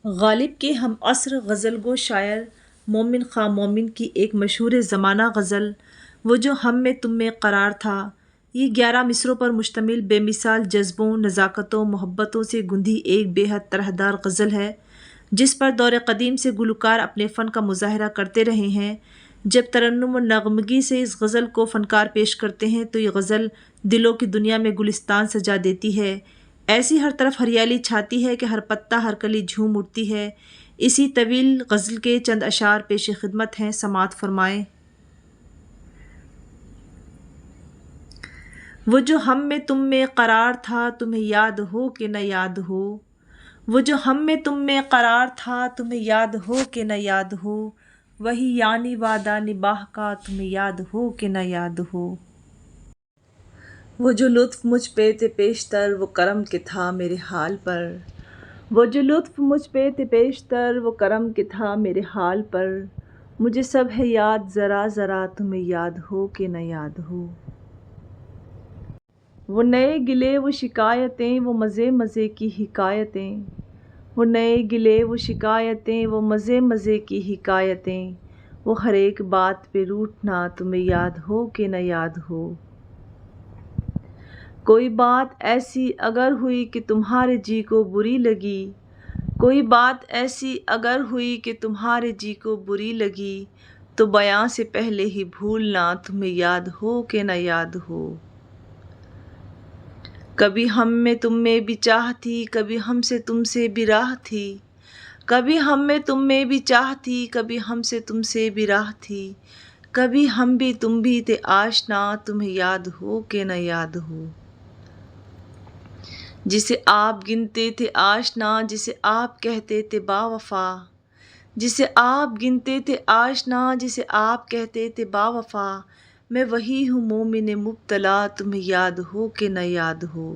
غالب کے ہم عصر غزل گو شاعر مومن خاں مومن کی ایک مشہور زمانہ غزل وہ جو ہم میں تم میں قرار تھا، یہ 11 مصروں پر مشتمل بے مثال جذبوں، نزاکتوں، محبتوں سے گندھی ایک بے حد طرحدار غزل ہے، جس پر دور قدیم سے گلوکار اپنے فن کا مظاہرہ کرتے رہے ہیں۔ جب ترنم و نغمگی سے اس غزل کو فنکار پیش کرتے ہیں تو یہ غزل دلوں کی دنیا میں گلستان سجا دیتی ہے، ایسی ہر طرف ہریالی چھاتی ہے کہ ہر پتا ہر کلی جھوم اٹھتی ہے۔ اسی طویل غزل کے چند اشعار پیش خدمت ہیں، سماعت فرمائیں۔ وہ جو ہم میں تم میں قرار تھا، تمہیں یاد ہو کہ نہ یاد ہو، وہ جو ہم میں تم میں قرار تھا، تمہیں یاد ہو کہ نہ یاد ہو، وہی یعنی وعدہ نباہ کا، تمہیں یاد ہو کہ نہ یاد ہو۔ وہ جو لطف مجھ پہ تھے پیشتر، وہ کرم کہ تھا میرے حال پر، وہ جو لطف مجھ پہ تھے پیشتر، وہ کرم کہ تھا میرے حال پر، مجھے سب ہے یاد ذرا ذرا، تمہیں یاد ہو کہ نہ یاد ہو۔ وہ نئے گلے وہ شکایتیں، وہ مزے مزے کی حکایتیں، وہ نئے گلے وہ شکایتیں، وہ مزے مزے کی حکایتیں، وہ ہر ایک بات پہ روٹھنا، تمہیں یاد ہو کہ نہ یاد ہو۔ کوئی بات ایسی اگر ہوئی کہ تمہارے جی کو بری لگی، کوئی بات ایسی اگر ہوئی کہ تمہارے جی کو بری لگی، تو بیاں سے پہلے ہی بھولنا، تمہیں یاد ہو کہ نہ یاد ہو۔ کبھی ہم میں تم میں بھی چاہ تھی، کبھی ہم سے تم سے بھی راہ تھی، کبھی ہم میں تم میں بھی چاہ تھی، کبھی ہم سے تم سے بھی راہ تھی، کبھی ہم بھی تم بھی تھے آشنا، تمہیں یاد ہو کہ نہ یاد ہو۔ جسے آپ گنتے تھے آشنا، جسے آپ کہتے تھے با وفا، جسے آپ گنتے تھے آشنا، جسے آپ کہتے تھے با وفا، میں وہی ہوں مومن مبتلا، تمہیں یاد ہو کہ نہ یاد ہو۔